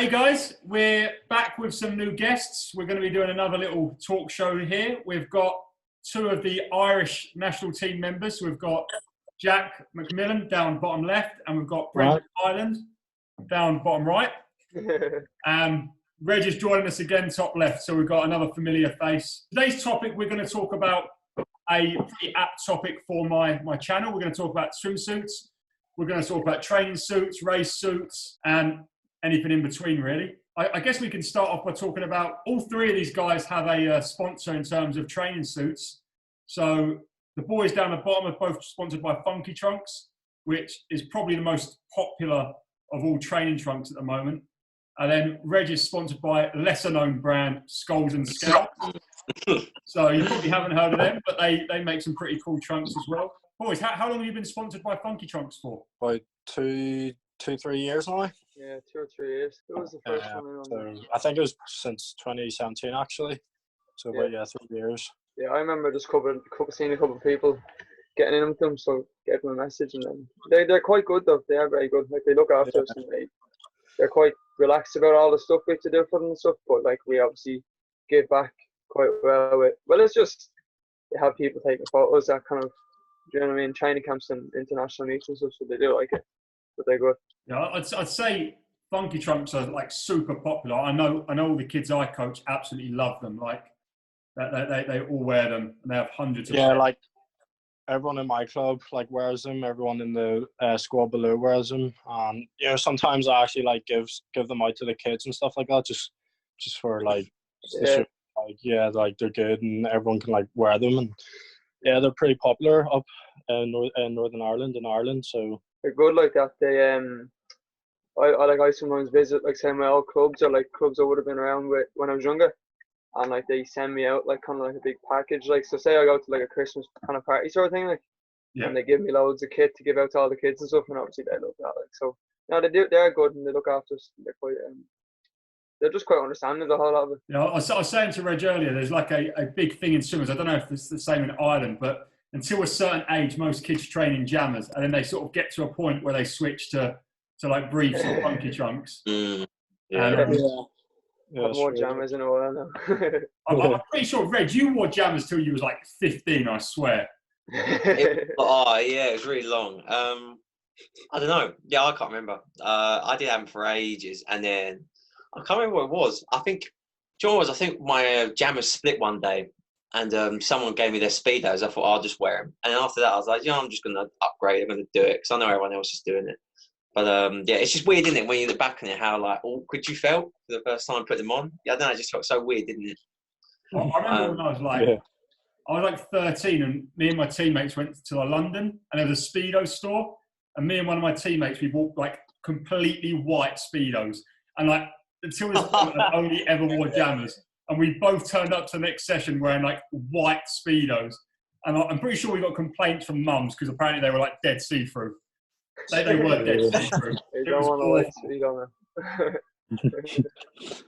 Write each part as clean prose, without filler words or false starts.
Hey guys, we're back with some new guests. We're going to be doing another little talk show here. We've got two of the Irish national team members. We've got Jack McMillan down bottom left, and we've got Brendan Hyland down bottom right. Reg is joining us again top left, so we've got another familiar face. Today's topic, we're going to talk about a pretty apt topic for my channel. We're going to talk about swimsuits. We're going to talk about training suits, race suits, and anything in between, really. I guess we can start off by talking about all three of these guys have a sponsor in terms of training suits. So the boys down the bottom are both sponsored by Funky Trunks, which is probably the most popular of all training trunks at the moment. And then Reg is sponsored by a lesser-known brand, Skulls and Scouts. So you probably haven't heard of them, but they make some pretty cool trunks as well. Boys, how long have you been sponsored by Funky Trunks for? About 3 years now. Yeah, 2 or 3 years. It was the first one. So I think it was since 2017 actually. So about 3 years. Yeah, I remember just seeing a couple of people getting in with them, so gave them a message, and then they're quite good though. They are very good. Like they look after us, and they're quite relaxed about all the stuff we have to do for them and stuff. But like we obviously give back quite well with. Well, it's just they have people taking photos, that kind of. Do you know what I mean? Training camps and international meets and stuff, so they do like it. But they're good. Yeah, I'd say Funky Trunks are like super popular. I know all the kids I coach absolutely love them. Like they all wear them, and they have hundreds of them. Like everyone in my club like wears them. Everyone in the squad below wears them. Sometimes I actually like give them out to the kids and stuff like that, just for like like they're good and everyone can like wear them, and they're pretty popular up in Northern Ireland. So they're good like that. They I sometimes visit like say my old clubs or like clubs I would have been around with when I was younger, and like they send me out like kind of like a big package. Like so, say I go to like a Christmas kind of party sort of thing, like, and they give me loads of kit to give out to all the kids and stuff, and obviously they love that. Like so, they're good and they look after us. They're quite they're just quite understanding of the whole lot of it. I was saying to Reg earlier, there's like a big thing in swimmers. I don't know if it's the same in Ireland, but until a certain age, most kids train in jammers, and then they sort of get to a point where they switch to like briefs and Funky Trunks. More jammers in a while now. I'm pretty sure, Reg, you wore jammers till you was like 15, I swear. It was really long. I don't know. Yeah, I can't remember. I did have them for ages, and then I can't remember what it was. I think my jammers split one day, and someone gave me their Speedos. I thought I'll just wear them, and then after that I was like, I'm just going to upgrade. I'm going to do it because I know everyone else is doing it. But it's just weird, isn't it, when you look back on it, how like awkward you felt for the first time I put them on. Yeah, I don't know, it just felt so weird, didn't it? Well, I remember when I was like 13, and me and my teammates went to London, and there was a Speedo store, and me and one of my teammates, we bought like completely white Speedos, and like until this point I only ever wore jammers, and we both turned up to the next session wearing like white Speedos, and I'm pretty sure we got complaints from mums because apparently they were like dead see-through. They were dead see-through. You don't want to Speedo,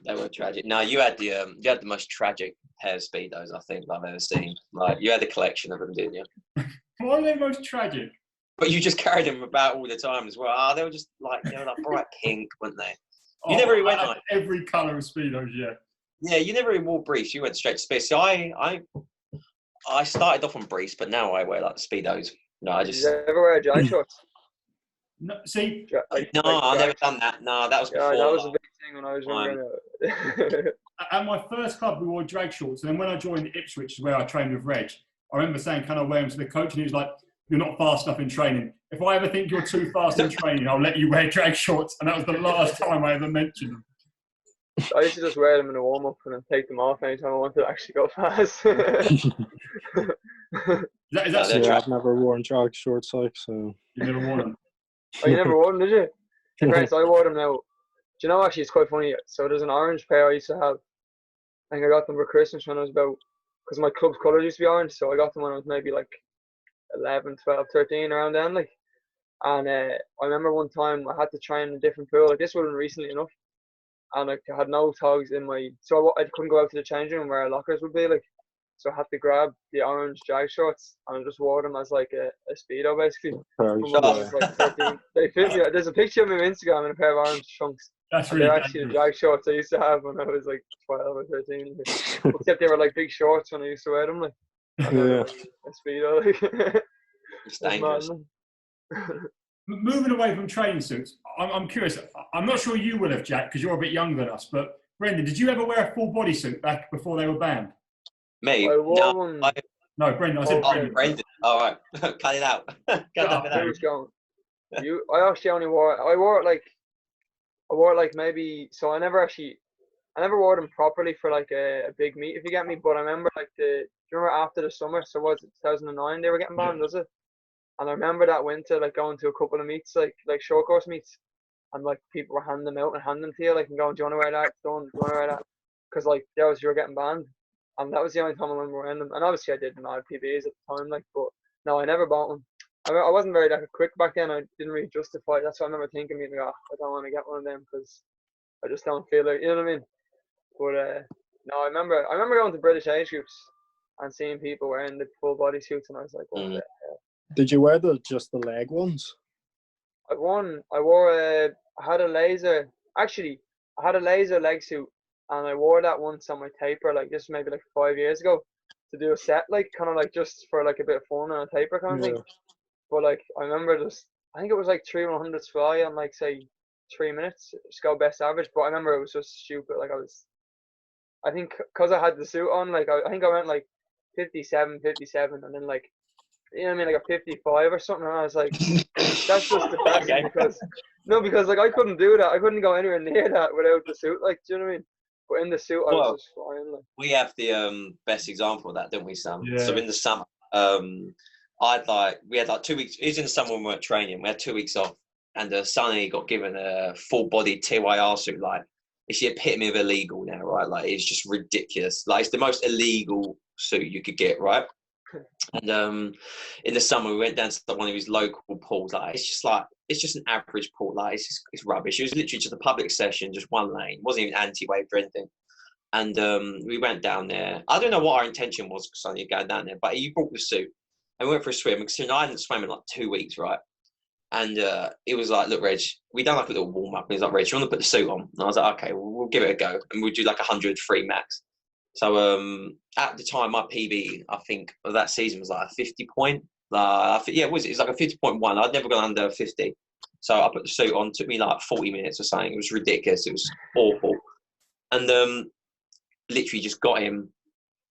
They were tragic. No, you had the most tragic pair of Speedos I think I've ever seen. Like you had a collection of them, didn't you? Why are they most tragic? But you just carried them about all the time as well. They were just like bright pink, weren't they? You never really went like every colour of Speedos, Yeah, you never really wore briefs. You went straight to Speedos. So I started off on briefs, but now I wear like Speedos. No, I just. Did you ever wear drag shorts? No, see. I've never done that. No, that was before. Yeah, that was a big thing when I was younger. At my first club, we wore drag shorts, and then when I joined Ipswich, where I trained with Reg, I remember saying, "Can I wear them to the coach?" And he was like, "You're not fast enough in training. If I ever think you're too fast in training, I'll let you wear drag shorts." And that was the last time I ever mentioned them. I used to just wear them in a warm-up and then take them off anytime I wanted to actually go fast. Is that I've never worn drag shorts, like, so. You never wore them? Oh, you never wore them, did you? Congrats, I wore them now. Do you know, actually, it's quite funny. So there's an orange pair I used to have. I think I got them for Christmas when I was because my club's colours used to be orange, so I got them when I was maybe like 11, 12, 13, around then, like. And I remember one time I had to train in a different pool. Like, this would have been recently enough. And I had no togs in my... So I couldn't go out to the changing room where our lockers would be, like. So I had to grab the orange drag shorts and I just wore them as like a Speedo, basically. Like 13. They fit me. There's a picture of me on Instagram in a pair of orange trunks. That's And really they're actually the dangerous. drag shorts I used to have when I was like 12 or 13. Except they were like big shorts when I used to wear them. Like, and they were Yeah. like a Speedo. Like, It's it's mad, dangerous. man. Moving away from training suits, I'm curious. I'm not sure you will have, Jack, because you're a bit younger than us. But Brendan, did you ever wear a full bodysuit back before they were banned? Me? I No. wore one. No, Brendan. I said Okay. Brendan. Brendan. All right. Cut it out. Cut that bit out. Who's going? I actually only wore it. I wore it like maybe. So I never wore them properly for like a big meet, if you get me. But I remember like do you remember after the summer? So was it 2009 they were getting banned, was it? And I remember that winter, like going to a couple of meets, like short course meets, and like people were handing them out and handing them to you, like and going, "Do you want to wear that? Do you want to wear that?" Because like you were getting banned, and that was the only time I remember wearing them. And obviously I didn't have PBAs at the time, like, but no, I never bought one. I wasn't very like quick back then. I didn't really justify it. That's why I remember thinking, I don't want to get one of them because I just don't feel like, you know what I mean. But no, I remember going to British age groups and seeing people wearing the full body suits, and I was like, what the hell? Did you wear just the leg ones? I had a laser leg suit, and I wore that once on my taper, like this maybe like 5 years ago, to do a set, like kind of like just for like a bit of fun on a taper kind of thing. But like I remember I think it was like 3 100s fly on like say 3 minutes, just go best average. But I remember it was just stupid. Like I think because I had the suit on, like I think I went like 57, and then like, you know what I mean, like a 55 or something. And I was like, that's just depressing because like I couldn't do that. I couldn't go anywhere near that without the suit. Like, do you know what I mean? But in the suit, I was just flying. Like. We have the best example of that, don't we, Sam? Yeah. So in the summer, we had like 2 weeks. It was in the summer when we weren't training. We had 2 weeks off, and Sonny got given a full body TYR suit. Like, it's the epitome of illegal now, right? Like, it's just ridiculous. Like, it's the most illegal suit you could get, right? And in the summer, we went down to one of his local pools. Like, it's just an average pool. Like, it's rubbish. It was literally just a public session, just one lane. It wasn't even anti-wave or anything. And we went down there. I don't know what our intention was, because I need to go down there. But he brought the suit, and we went for a swim. Because I hadn't swam in like 2 weeks, right? And it was like, look, Reg, we done like a little warm up. And he was like, Reg, you want to put the suit on? And I was like, okay, we'll give it a go, and we'll do like 100 free max. So at the time, my PB, I think, of that season was like a 50 point. It was like a 50.1. I'd never gone under 50. So I put the suit on. It took me like 40 minutes or something. It was ridiculous. It was awful. And literally just got him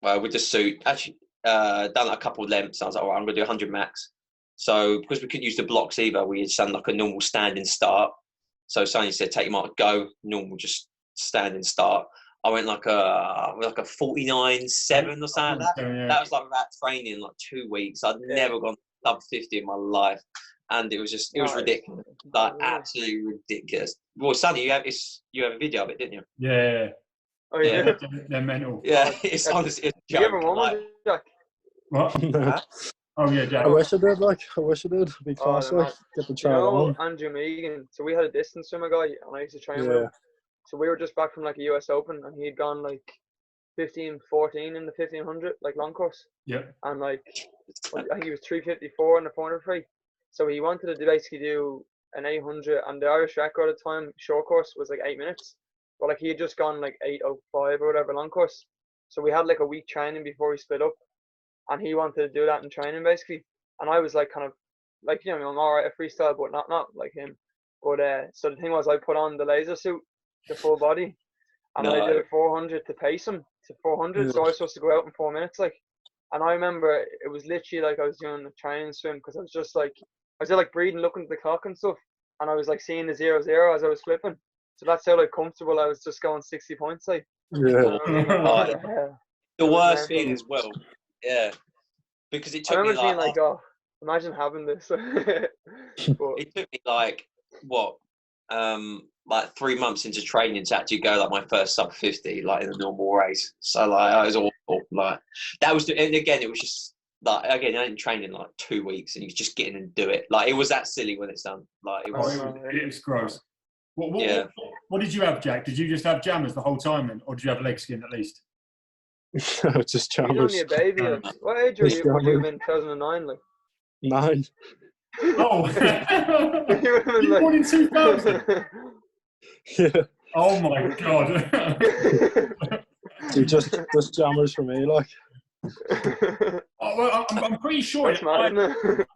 with the suit. Actually, done like a couple of lengths. I was like, all right, I'm going to do 100 max. So because we couldn't use the blocks either, we had done like a normal standing start. So Sonny said, take him out, go, normal, just standing start. I went like a 49.7 or something like that. Yeah. That was like that training, like 2 weeks. I'd never gone sub 50 in my life. And it was ridiculous. Like, absolutely ridiculous. Well, Sonny, you have a video of it, didn't you? Yeah. Oh yeah. They're mental. Yeah, it's honestly a Did you joke. ever won, Jack? What? Oh yeah, Jack. I wish I did. Be class, Oh, like, get the you child know on. Andrew Megan? So we had a distance swimmer guy, and I used to train with him. So we were just back from like a US Open, and he'd gone like 15-14 in the 1500, like long course. Yeah. And like, I think he was 354 in the 400 free. So he wanted to basically do an 800, and the Irish record at the time, short course, was like 8 minutes. But like he had just gone like 8:05 or whatever long course. So we had like a week training before we split up, and he wanted to do that in training basically. And I was like kind of like, you know, I'm alright at freestyle, but not like him. But so the thing was, I put on the laser suit, the full body, and I did a 400 to pace him to 400. So I was supposed to go out in 4 minutes, like. And I remember it was literally like I was doing a training swim, because I was just like breathing, looking at the clock and stuff, and I was like seeing the 0-0 as I was flipping. So that's how like comfortable I was, just going 60 points, like. Yeah. The worst thing as well, yeah, because it took me being like, oh, imagine having this. But it took me like what, like 3 months into training to actually go like my first sub 50, like in a normal race. So like that was awful. Like that was, and again, it was just like, again, I didn't train in like 2 weeks, and you just get in and do it. Like it was that silly when it's done. Like it was gross. What did you have, Jack? Did you just have jammers the whole time then, or did you have leg skin at least? Just you're jammers. only a baby. Like. What age were you in 2009? Like 9. Oh, you would have been born in 2000. Yeah. Oh my god. So just jammers for me, like. Well, I'm pretty sure. That's mad, isn't it?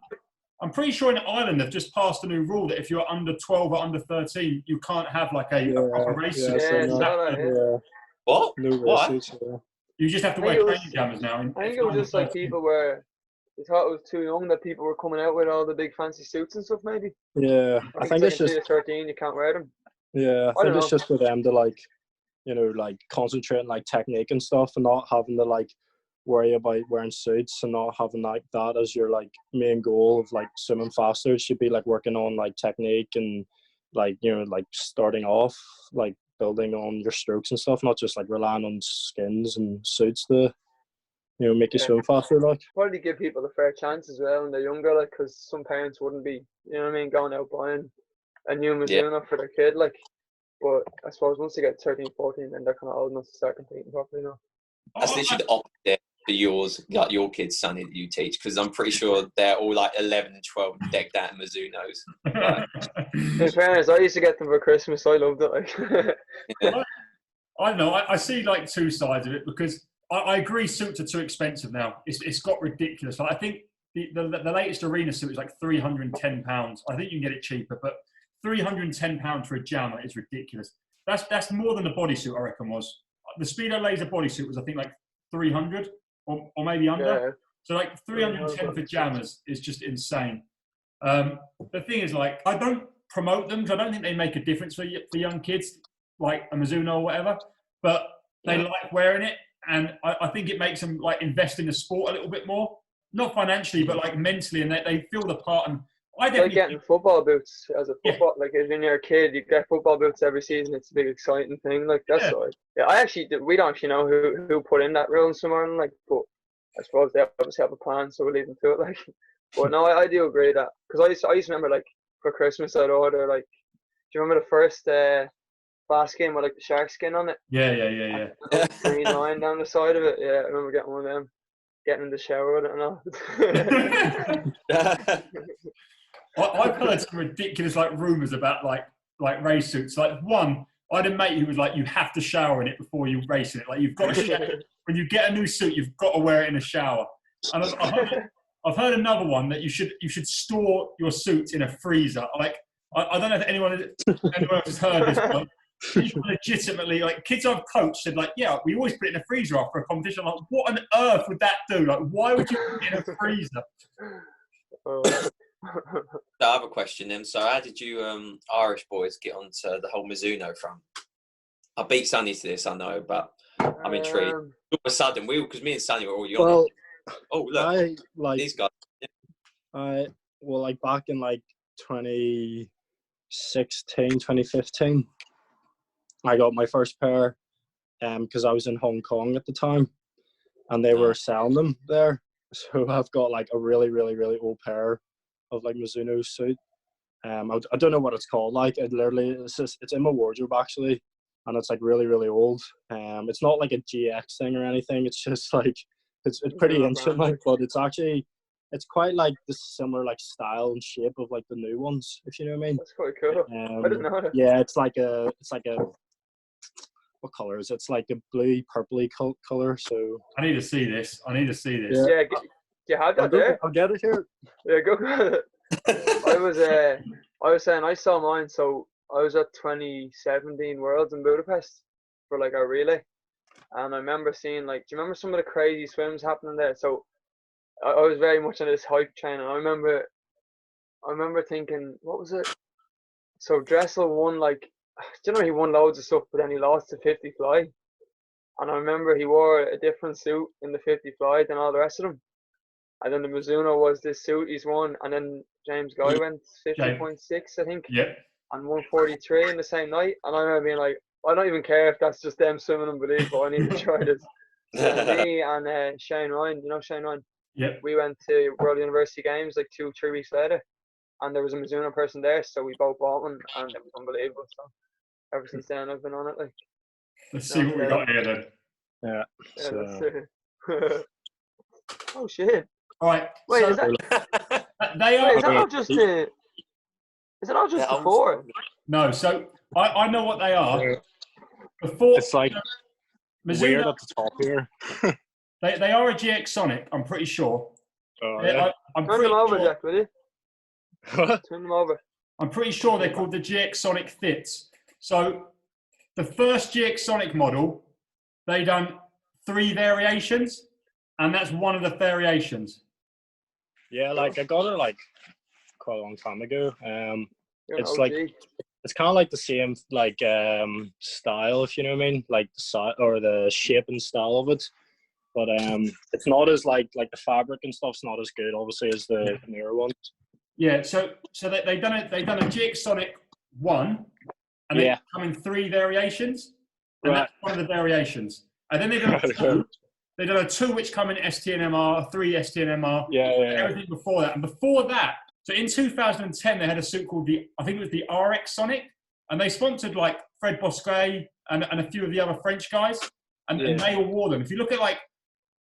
I'm pretty sure in Ireland they've just passed a new rule that if you're under 12 or under 13, you can't have like a proper race suit. Yeah. What? No Why? race suits, yeah. You just have to I wear think it training was- jammers now. I think it was just like people were, they thought it was too young that people were coming out with all the big fancy suits and stuff. Maybe. Yeah, I think it's just 13, you can't wear them. yeah, I don't think it's know. just for them to like, you know, like concentrate on like technique and stuff, and not having to like worry about wearing suits and not having like that as your like main goal of like swimming faster. It should be like working on like technique and like, you know, like starting off like building on your strokes and stuff, not just like relying on skins and suits to, you know, make you Yeah. swim faster. Like, Probably give people a fair chance as well when they're younger, like, because some parents wouldn't be, you know what I mean, going out buying a new Mizuno for their kid, like. But I suppose once they get 13, 14, then they're kind of old enough to start competing properly now. That's literally the opposite for yours, like your kids, Sonny, that you teach, because I'm pretty sure they're all like 11 and 12 and decked out in Mizunos. Like, In fairness, I used to get them for Christmas. I loved it. Like. yeah. I don't know. I see like two sides of it because I agree suits are too expensive now. It's got ridiculous. Like, I think the latest arena suit is like £310. I think you can get it cheaper, but £310 for a jammer is ridiculous. That's more than the bodysuit, I reckon, was. The Speedo laser bodysuit was, I think, like 300 or maybe under. Yeah. So like 310 for jammers is just insane. The thing is, like, I don't promote them because I don't think they make a difference for young kids, like a Mizuno or whatever. But they like wearing it, and I think it makes them like invest in the sport a little bit more, not financially, but like mentally, and they feel the part. And I Like definitely getting football boots as a football, like if you're a kid, you get football boots every season. It's a big exciting thing. Like that's all right. Yeah, we don't actually know who put in that rule in Summerland, like, but I suppose they obviously have a plan, so we'll leave them to it. Like, but no, I do agree that because I used to remember like for Christmas I'd order like, do you remember the first Fast game with like the shark skin on it? Yeah. Green line down the side of it. Yeah, I remember getting one of them, getting in the shower with it and all. I've heard some ridiculous like rumors about like race suits. Like one, I had a mate who was like, you have to shower in it before you race in it. Like you've got to shower. When you get a new suit, you've got to wear it in a shower. And I've heard another one that you should store your suit in a freezer. Like I don't know if anyone else has heard this one. People legitimately, like kids I've coached said like, yeah, we always put it in a freezer after a competition. I'm like, what on earth would that do? Like, why would you put it in a freezer? So I have a question then. So how did you Irish boys get onto the whole Mizuno front? I beat Sonny to this, I know, but I'm intrigued. All of a sudden, because me and Sonny were already on it. Oh, look, these guys. Well, like back in like 2016, 2015, I got my first pair because I was in Hong Kong at the time and they were selling them there. So I've got like a really, really, really old pair of like Mizuno suit. I don't know what it's called. Like it literally, it's in my wardrobe actually, and it's like really, really old. It's not like a GX thing or anything. It's just like it's pretty ancient, like, but it's quite like the similar like style and shape of like the new ones, if you know what I mean. That's quite cool. I didn't know that. Yeah, it's like a what color is it? It's like a blue purpley color. So I need to see this. Yeah, do you have that there? I'll get it here. Yeah, go get it. I was saying I saw mine. So I was at 2017 Worlds in Budapest for like a relay, and I remember seeing like, do you remember some of the crazy swims happening there? So I was very much on this hype train, and I remember thinking, what was it? So Dressel won like, do you know, he won loads of stuff, but then he lost to 50 fly, and I remember he wore a different suit in the 50 fly than all the rest of them. And then the Mizuno was this suit he's won, and then James Guy went 50.6, I think, and 143 in the same night. And I remember being like, I don't even care if that's just them swimming unbelievable. I need to try this. So me and Shane Ryan, you know Shane Ryan? Yep. We went to World University Games like 2-3 weeks later, and there was a Mizuno person there, so we both bought one, and it was unbelievable. So ever since then, I've been on it. Like, let's see what we got here then. Yeah. So. Oh shit! All right. Wait, so is that? they are? Wait, is that not just the? Is it not just the four? No. So I know what they are. Yeah. Before It's like Mizuno, weird at the top here. they are a GX Sonic. I'm pretty sure. Yeah. I'm Turn pretty them over, sure. Jack, will you? Turn them over. I'm pretty sure they're called the GX Sonic Fits. So the first GX Sonic model, they done 3 variations, and that's one of the variations. Yeah, like I got it like quite a long time ago. You're an It's OG. like it's kind of like the same like style, if you know what I mean, like the size or the shape and style of it. But it's not as like the fabric and stuff's not as good, obviously, as the newer ones. Yeah, so they done a GX Sonic 1, and they come in 3 variations, and that's one of the variations. And then they done a 2. They done a 2 which come in STNMR, a 3 STNMR, everything before that. And before that, so in 2010 they had a suit called I think it was the RX Sonic, and they sponsored like Fred Bosquet and a few of the other French guys, and they all wore them. If you look at like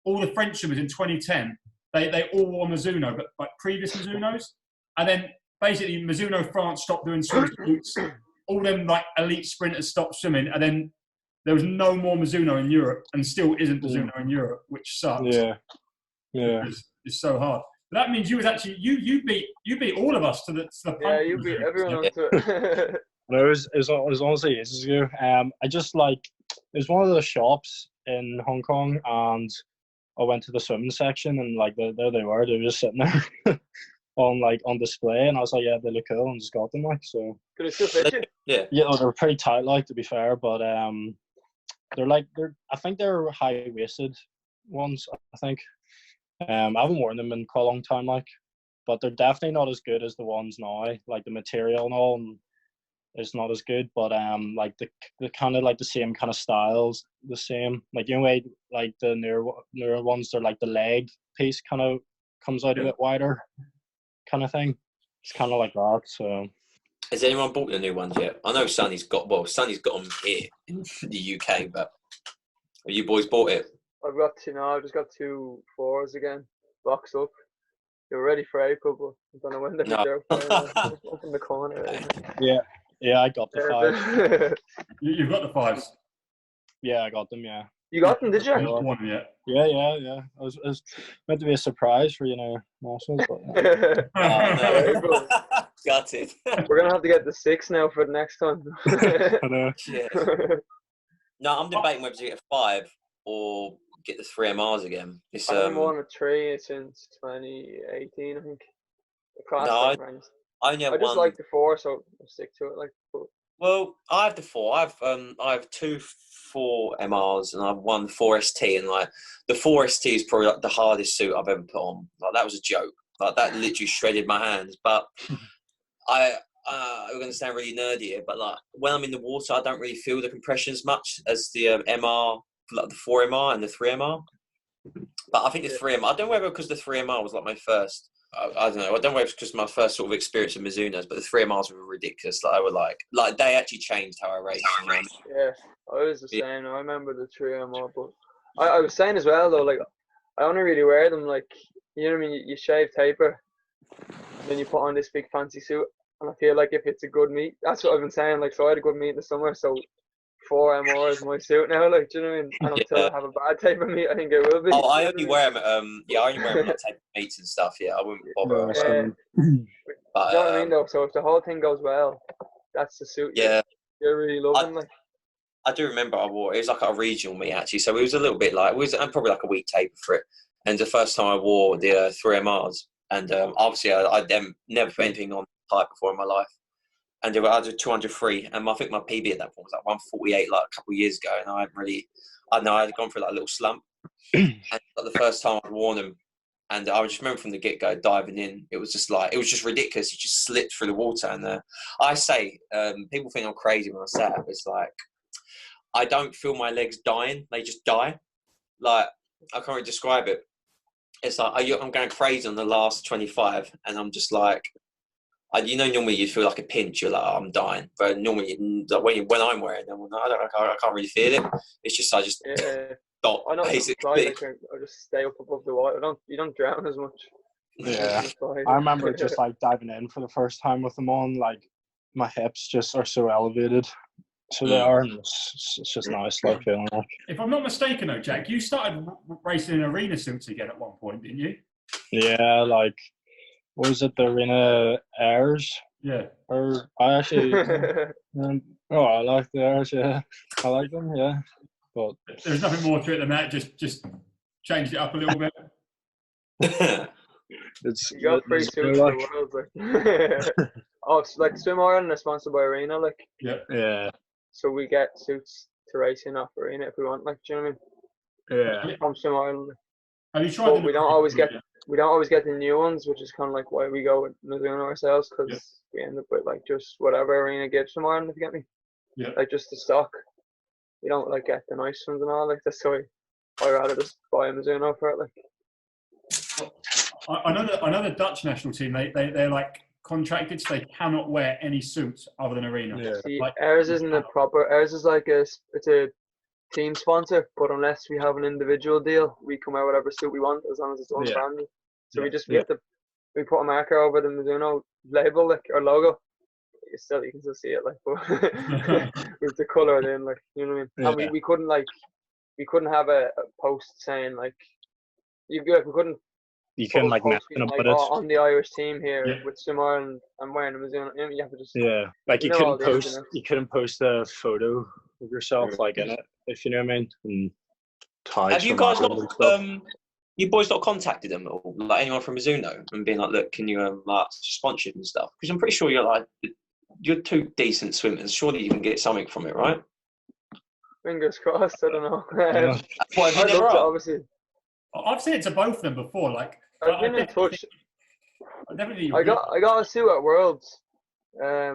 all the French swimmers in 2010, they all wore Mizuno, but like previous Mizunos. And then basically Mizuno France stopped doing swimsuits. All them like elite sprinters stopped swimming, and then there was no more Mizuno in Europe, and still isn't Mizuno in Europe, which sucks. Yeah. It's so hard. But that means you was actually you beat all of us to the Yeah, you beat everyone up to it. No, it was honestly ages ago. I just like it was one of the shops in Hong Kong, and I went to the swimming section, and like there they were just sitting there on display, and I was like, yeah, they look cool, and just got them like so. Could it still fit you? Yeah, they were pretty tight, like, to be fair, but I think they're high waisted ones. I think I haven't worn them in quite a long time, like, but they're definitely not as good as the ones now. Like the material and all, and it's not as good, but like the kind of like the same kind of styles, the same like anyway, like the newer ones, they're like the leg piece kind of comes out a bit wider, kind of thing. It's kind of like that. So, has anyone bought the new ones yet? I know Sonny's got them here in the UK, but have you boys bought it? I've just got 2 4s again, boxed up. They were ready for April, but I don't know when they're up in the corner. Yeah, I got the 5. You've got the 5s. Yeah, I got them. Yeah. You got them, did you? Not one yet. Yeah. It was meant to be a surprise for nationals, but Got it. We're gonna have to get the 6 now for the next time. I know. Yeah. No, I'm debating whether to get a 5 or get the 3 MRs again. I haven't worn a 3 since 2018, I think. I just like the 4, so I'll stick to it. Like, well, I have the 4. I have 2 4 MRs and I have 1 4ST, and like the 4ST is probably like the hardest suit I've ever put on. Like that was a joke. Like that literally shredded my hands. But I'm going to sound really nerdy here, but like when I'm in the water, I don't really feel the compression as much as the MR, like the 4MR and the 3MR. But I think the 3MR, I don't know whether because the 3MR was like my first. I don't know. I don't know if it's because my first sort of experience of Mizuno's, but the 3MRs were ridiculous. Like I were like they actually changed how I race. Yeah, I was the same. I remember the 3MR, but I was saying as well though, like I only really wear them like, you know what I mean. You shave taper, and then you put on this big fancy suit, and I feel like if it's a good meet, that's what I've been saying. Like, so I had a good meet in the summer, so 4MR is my suit now. Like, do you know what I mean? And until I have a bad taper meet, I think it will be. Oh, I only wear them. I only wear them like taper meets and stuff. Yeah, I wouldn't bother. But, you know what I mean, though. So if the whole thing goes well, that's the suit. Yeah, you're really loving. Like, I do remember I wore it was like a regional meet actually, so it was a little bit like I'm probably like a week taper for it. And the first time I wore the 3MRs, and obviously I never put anything on tight before in my life. And I did 203, and I think my PB at that point was like 148, like a couple of years ago, and I had gone through like a little slump. And like the first time I'd worn them, and I just remember from the get go diving in, it was just ridiculous. You just slipped through the water, and I say people think I'm crazy when I say it, but it's like I don't feel my legs dying; they just die. Like I can't really describe it. It's like I'm going crazy on the last 25, and I'm just like. Normally you feel like a pinch. You're like, oh, I'm dying. But normally, when I'm wearing them, I can't really feel it. It's just I just stop. I know. Basically, I just stay up above the water. You don't drown as much. Yeah, I remember just like diving in for the first time with them on. Like my hips just are so elevated. So they are, and it's just nice, like feeling like. If I'm not mistaken, though, Jack, you started racing in arena suits again at one point, didn't you? Yeah, like what was it, the arena airs? Yeah. Or I actually, I like the airs. Yeah, I like them. Yeah, but There's nothing more to it than that. Just changed it up a little bit. it's You got free suits for the world, like. Oh, it's like Swim Ireland is sponsored by Arena, like. Yeah. So we get suits to race in off Arena if we want, like. Do you know what I mean? Yeah. From Swim Ireland. Have you tried? But we don't always get the new ones, which is kind of like why we go with Mizuno ourselves, because we end up with like just whatever Arena gives from Ireland, if you get me. Yeah. Like just the stock. We don't like get the nice ones and all, like that's why I'd rather just buy a Mizuno for it, like. I know the Dutch national team. They're like contracted, so they cannot wear any suits other than Arena. Yeah. See, Like, ours isn't a proper. Ours is like it's a team sponsor, but unless we have an individual deal, we can wear whatever suit we want as long as it's own brand. So we have to put a marker over the Mizuno label, like our logo. You can still see it, like, but with the colour then, like, you know what I mean. And we couldn't have a post saying like we couldn't. You can like mention like, about it on the Irish team here with Simar and wearing a Mizuno. You have to just like you couldn't post a photo of yourself like in it, if you know what I mean. And have you guys not you boys not contacted them or like anyone from Mizuno and being like, look, can you sponsorship and stuff? Because I'm pretty sure you're two decent swimmers. Surely you can get something from it, right? Fingers crossed. I don't know. What, have you never obviously. I've seen it to both of them before. Like I've been in touch. I got a suit at Worlds. I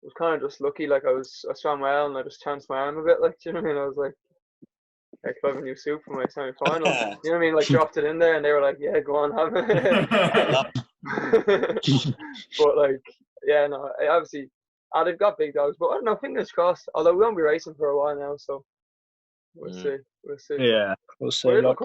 was kind of just lucky. Like I swam well and I just chanced my arm a bit. Like, do you know what I mean? I was like, I have a new suit for my semi-final. You know what I mean? Like dropped it in there and they were like, yeah, go on, have it. But like, yeah, no, obviously, they've got big dogs. But I don't know. Fingers crossed. Although we won't be racing for a while now, so we'll see. Yeah, we'll see. And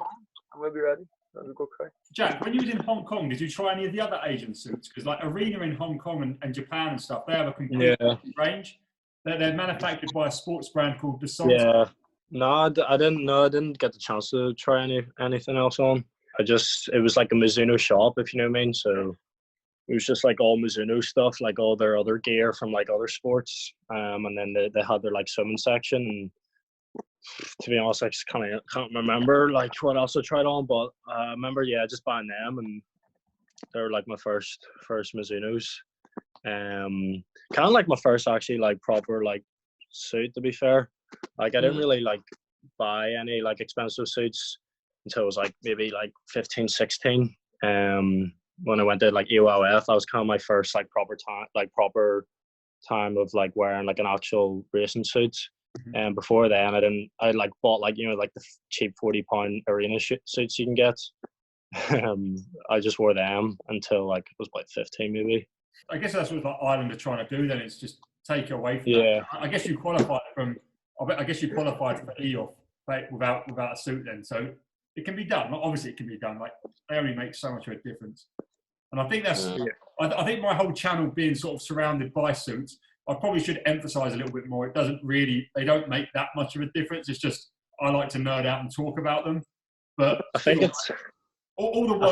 we'll be ready. That'll be good crack. Jack, when you was in Hong Kong, did you try any of the other Asian suits? Because like Arena in Hong Kong and Japan and stuff, they have a complete range. They're manufactured by a sports brand called Dassault. Yeah. No, I didn't get the chance to try anything else on. It was like a Mizuno shop, if you know what I mean. So it was just like all Mizuno stuff, like all their other gear from like other sports. And then they had their like swimming section. And to be honest, I just kind of can't remember like what else I tried on, but I remember just buying them, and they were like my first Mizunos. Kind of like my first actually like proper like suit, to be fair. Like I didn't really like buy any like expensive suits until I was like maybe like 15, 16. When I went to like EOLF, that was kind of my first like proper time of like wearing like an actual racing suit. And before then, I like bought like, you know, like the cheap £40 arena suits you can get. I just wore them until like it was like 15 maybe. I guess that's what like Ireland are trying to do. Then it's just take away from that. I guess you qualified for EOF without a suit then, so it can be done. Obviously, it can be done. Like they only make so much of a difference, and I think that's. I think my whole channel being sort of surrounded by suits, I probably should emphasize a little bit more. They don't make that much of a difference. It's just I like to nerd out and talk about them. But I think it's all the work.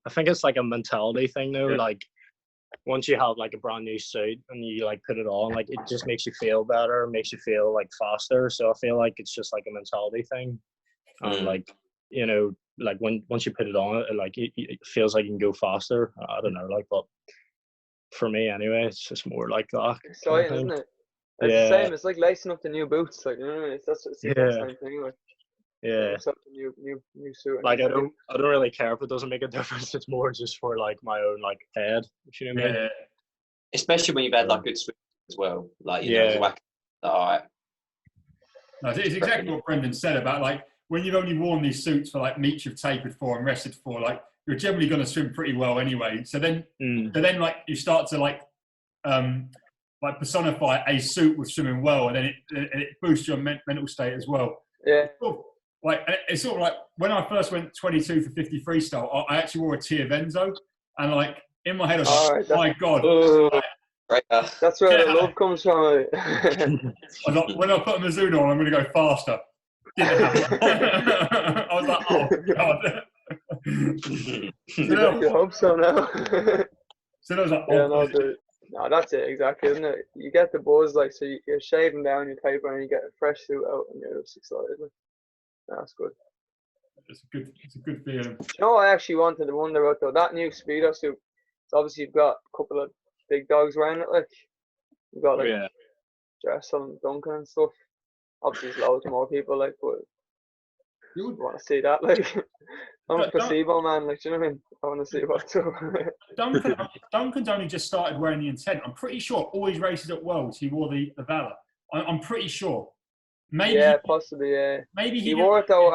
I think it's like a mentality thing though. Like once you have like a brand new suit and you like put it on, like it just makes you feel better, makes you feel like faster. So I feel like it's just like a mentality thing. And like, you know, like once you put it on, it feels like you can go faster. I don't know, like, but for me anyway, it's just more like that. Exciting, isn't it? It's the same. It's like lacing up the new boots. Like, you know what I mean? It's the same thing. Like, new suit. Like I don't really care if it doesn't make a difference. It's more just for like my own like head. You know what I mean? Especially when you've had like good swim as well. Like you know, whack. All right. No, it's exactly what Brendan said about like when you've only worn these suits for like meets you've tapered for and rested for, like you're generally going to swim pretty well anyway. So then like you start to like personify a suit with swimming well, and then it boosts your mental state as well. Yeah. Like it's sort of like when I first went 22 for 50 freestyle, I actually wore a Tia Venzo, and like in my head I was like, oh my god, Right. That's where the love comes from. When I put a Mizuno on, I'm going to go faster. Didn't happen. I was like, oh god. You hope so now. So I was like, Yeah, oh, no, that's it exactly, isn't it? You get the buzz, like, so you're shaving down your paper and you get a fresh suit out and you're just excited. Like, that's good. it's a good feeling. You know what I actually wanted to wonder about though? That new Speedo suit. So obviously you've got a couple of big dogs wearing it, like you've got like Dressel and Duncan and stuff. Obviously there's loads more people, like, but you want to see that, like. I'm a placebo man, like, do you know what I mean? I want to see what too. Duncan's only just started wearing the Intent. I'm pretty sure all his races at Worlds he wore the Valor. I'm pretty sure. Maybe. Yeah, possibly. Yeah. Maybe he wore it though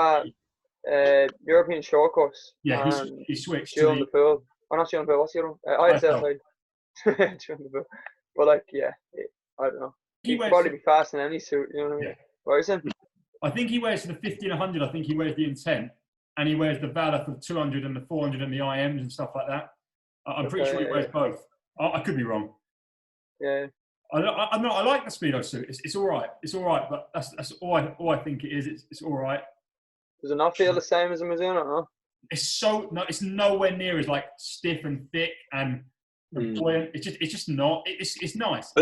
at European Short Course. Yeah, he switched to the pool. Oh, not the pool. What's the other one? ISL side. The pool. But like, yeah, I don't know. He'd probably be fast in any suit. You know what I mean? Yeah. What is it? I think he wears for the 50 and 100. I think he wears the Intent. And he wears the Valor for the 200 and the 400 and the IMs and stuff like that. I'm pretty sure he wears both. I could be wrong. Yeah. I like the Speedo suit. It's all right. It's all right, but that's all I think it is. It's all right. Does it not feel the same as a Mizuno, no? It's nowhere near as like stiff and thick and buoyant. It's just not. It's nice.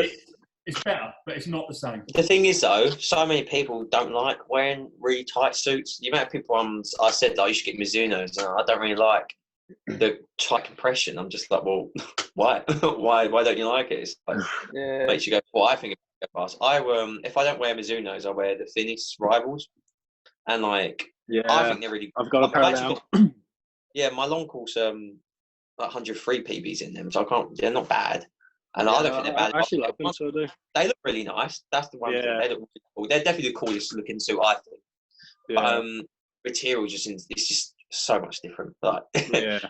It's better, but it's not the same. The thing is, though, so many people don't like wearing really tight suits. The amount of people I said that you should get Mizunos, and I don't really like the tight compression. I'm just like, well, why? why don't you like it? It's like, makes you go. Well, I think it fast. If I don't wear Mizunos, I wear the thinnest Rivals, and like, I think they're really. I've got a pair now. Yeah, my long course like 103 PBs in them, so I can't. They're not bad. And I don't think they're bad. I actually like them, so do. They look really nice. That's the one thing. They look really cool. They're definitely the coolest looking suit, I think. Yeah. Material it's just so much different. Like, they're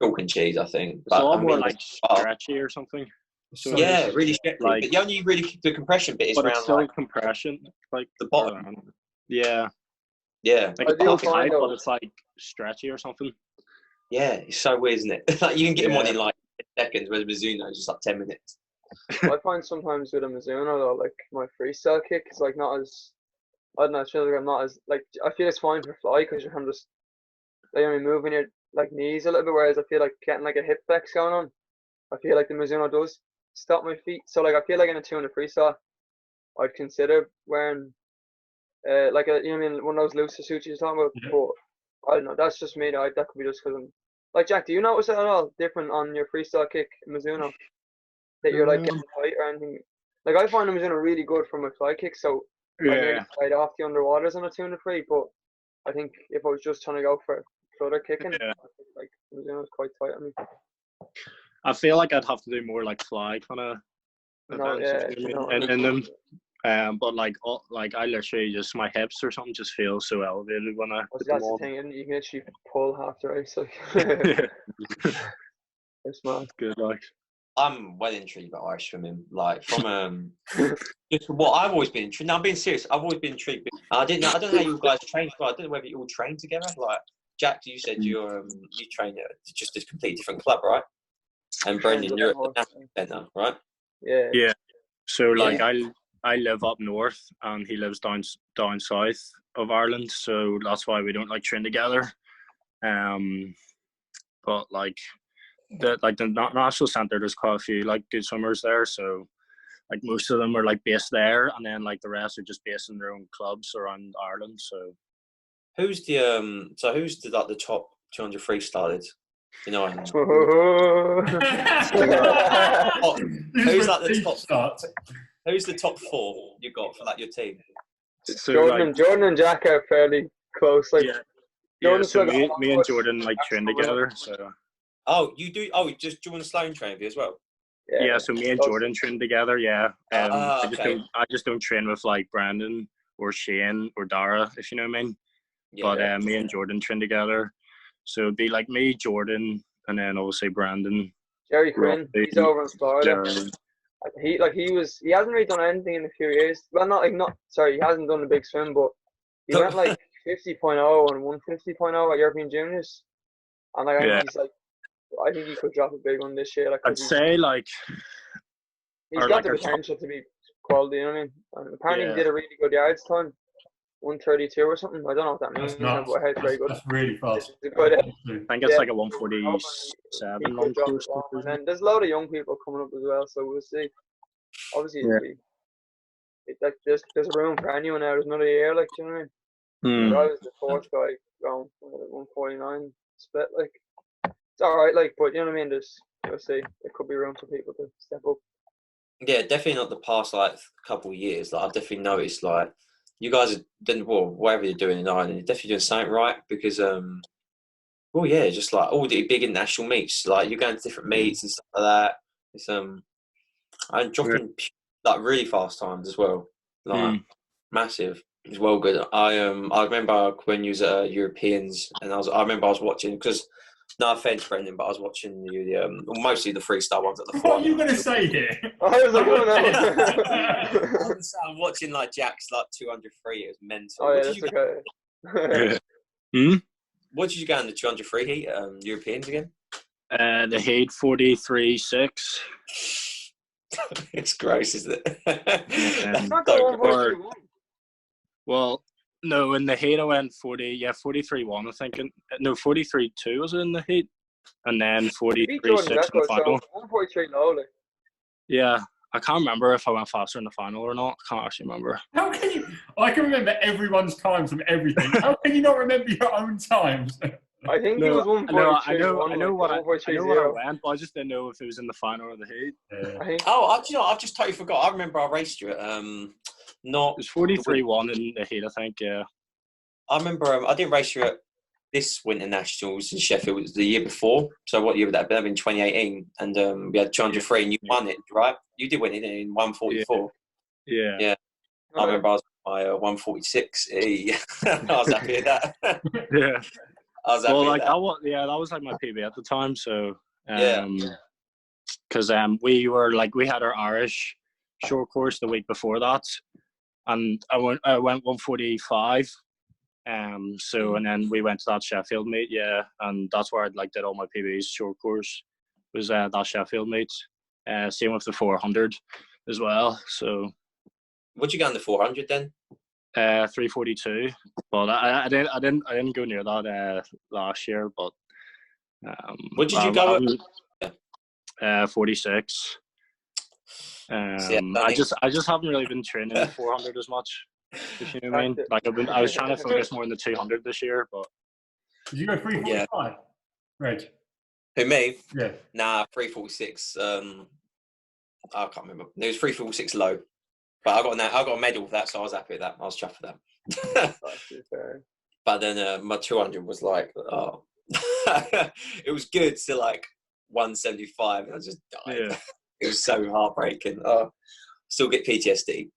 chalk and cheese, I think. It's a lot more like stretchy or something. So really stretchy. Like, but the only really the compression bit is but around it's still like compression, like the bottom. Yeah. Like it's not tight, but it's like stretchy or something. Yeah, it's so weird, isn't it? Like you can get them on in like seconds, whereas Mizuno is just like 10 minutes. I find sometimes with a Mizuno though, like my freestyle kick is like not as, I don't know, I feel like I'm not as, like, I feel it's fine for fly because you're just like, moving your like knees a little bit, whereas I feel like getting like a hip flex going on, I feel like the Mizuno does stop my feet. So like I feel like in a 200 freestyle, I'd consider wearing like a, you know what I mean, one of those looser suits you're talking about. Yeah. But I don't know, that's just me. That could be just because I'm like, Jack, do you notice it at all different on your freestyle kick Mizuno? That you're like getting tight or anything? Like I find the Mizuno really good for my fly kick, so I really tied off the underwaters on a 200 free. But I think if I was just trying to go for flutter kicking, I think, like Mizuno's quite tight on me. I feel like I'd have to do more like fly kind of events in them. But like I literally just, my hips or something just feel so elevated when I put them on. That's the thing, and you can actually pull half the race. Like, it's mad. Good, like. I'm well intrigued by Irish swimming. Like from just what I've always been intrigued. Now I'm being serious. I've always been intrigued. I don't know how you guys train. But I don't know whether you all train together. Like Jack, you said you train at just a completely different club, right? And Brendan, you're at the National Centre, right? Yeah. Yeah. So like I live up north and he lives down south of Ireland, so that's why we don't like train together. But like the national centre, there's quite a few like good swimmers there, so like most of them are like based there, and then like the rest are just based in their own clubs around Ireland. So who's the like the top 200 freestylers? You know, who's like the top start? Who's the top 4 you got for like your team? So Jordan and Jack are fairly close. Like, so me and Jordan like train together. So. Oh, you do? Oh, just Jordan Sloan train with you as well? Yeah, so me and Jordan train together. Yeah, I just don't train with like Brandon or Shane or Dara, if you know what I mean. Yeah, but me and Jordan train together. So it'd be like me, Jordan, and then obviously Brandon. Jerry Quinn, he's over in Florida. He hasn't really done anything in a few years. Well, he hasn't done a big swim, but he went like 50.0 and 150.0 at European Juniors. And like, I think he could drop a big one this year. Like, I'd say like He's Or got like the our top. potential to be quality, you know what I mean? And apparently Yeah. he did a really good yards time, 132 or something. I don't know what that means, That's nuts. but I heard it's very good. That's really fast. It's a good, I think it's yeah, like a he 147 long could drop course. the ball. And then there's a lot of young people coming up as well, so we'll see. Obviously, like, there's room for anyone now. There's another year, like, do you know what I mean? I was the fourth guy going 149 split, like. It's alright, like, but you know what I mean? We'll see. There could be room for people to step up. Yeah, definitely not the past like couple of years. Like I've definitely noticed like you guys are doing whatever you're doing in Ireland, you're definitely doing something right because well yeah, just like all the big international meets, like you're going to different meets and stuff like that. It's and dropping like really fast times as well. Like massive. It's well good. I remember when you was at Europeans and I remember I was watching because no offense, Brendan, but I was watching you mostly the freestyle ones at the What are you going to say here? I was like, oh no. I'm watching like Jack's like 200 free. It was mental. Oh yeah, that's okay. What did you go in the 200 free heat? Europeans again? The heat 43.6. It's gross, isn't it? It's not the 141. Well, no, in the heat I went 43.1, I think. No, 43.2 was in the heat. And then 43.6 in the final. 143 low, like. Yeah, I can't remember if I went faster in the final or not. I can't actually remember. How can you? I can remember everyone's times from everything. How can you not remember your own times? I think it was 143. I know what I went, but I just didn't know if it was in the final or the heat. Yeah. I've just totally forgot. I remember I raced you at It was 43.1 in the heat, I think. Yeah. I remember I didn't race you at this Winter Nationals in Sheffield. It was the year before. So what year would that have been? 2018, and we had 203, and you won it, right? You did win it in 144. Yeah. I remember I was my 146. I was happy with that. Yeah. I was happy with that. That was like my PB at the time. So because we had our Irish short course the week before that, and I went 145. So and then we went to that Sheffield meet, and that's where I did all my PBs. Short course was that Sheffield meet. Same with the 400 as well. So what'd you get on the 400 then? 342, but I didn't go near that last year. But what did you go at? 46. I just haven't really been training the 400 as much. If you know what I mean? Like I was trying to focus more on the 200 this year, but Did you go 345? Reg? Who, me? Yeah. Nah, 346. I can't remember. It was 346 low, but I got a medal with that, so I was happy with that. I was chuffed with that. But then my 200 was like, oh, it was good to like 175, and I just died. Yeah. It was so heartbreaking. Still get PTSD.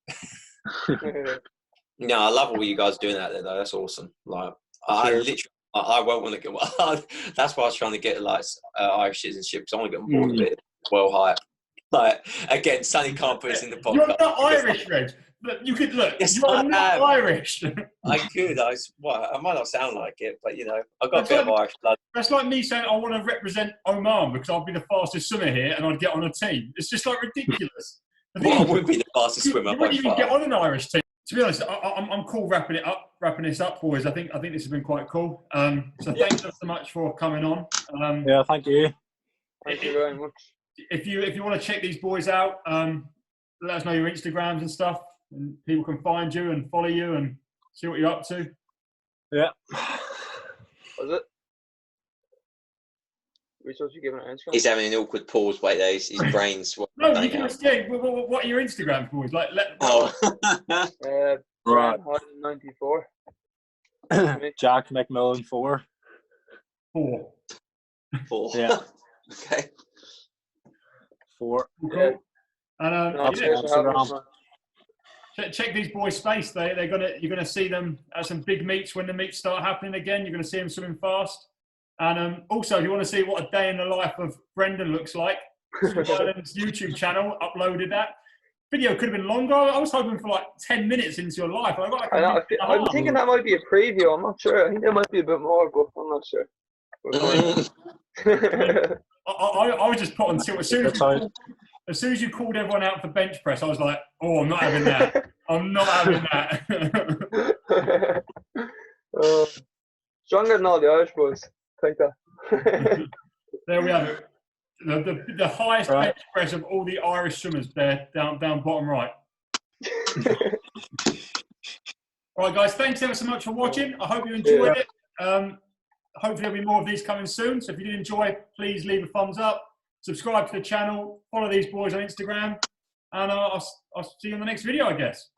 No, I love all you guys doing out there though. That's awesome. Like I won't want to get. That's why I was trying to get like Irish citizenship because I want to get on board with it. Well, hype. Like again, Sonny can't put us in the podcast. You're not Irish, Reg. You could look. Yes, you're not Irish. I could. I might not sound like it, but you know, I've got a bit of Irish blood. That's like me saying I want to represent Oman because I'll be the fastest swimmer here and I'd get on a team. It's just like ridiculous. I would be the fastest swimmer. You wouldn't even get on an Irish team. To be honest, I'm cool wrapping this up, boys. I think this has been quite cool. So thanks so much for coming on. Yeah, thank you. Thank you very much. If you want to check these boys out, let us know your Instagrams and stuff, and people can find you and follow you and see what you're up to. Yeah. Was it? We supposed to give an answer. He's having an awkward pause. Wait, there, his brain's. No, you can say, what are your Instagrams, boys? Like, right. Hyland 94. Jack McMillan 4. 4. Yeah. Okay. 4. Cool. Yeah. And check these boys' space. You're gonna see them at some big meets when the meets start happening again. You're gonna see them swimming fast. And also, if you want to see what a day in the life of Brendan looks like, Hyland's YouTube channel uploaded that. Video could have been longer. I was hoping for like 10 minutes into your life. I'm thinking that might be a preview. I'm not sure. I think there might be a bit more, but I'm not sure. I was just put until as soon as as soon as you called everyone out for bench press, I was like, oh, I'm not having that. I'm not having that. Stronger than all the Irish boys. Take that. There we have it. The highest bench press of all the Irish swimmers there, down bottom right. All right, guys, thanks ever so much for watching. I hope you enjoyed it. Hopefully there'll be more of these coming soon. So if you did enjoy, please leave a thumbs up, subscribe to the channel, follow these boys on Instagram, and I'll see you in the next video, I guess.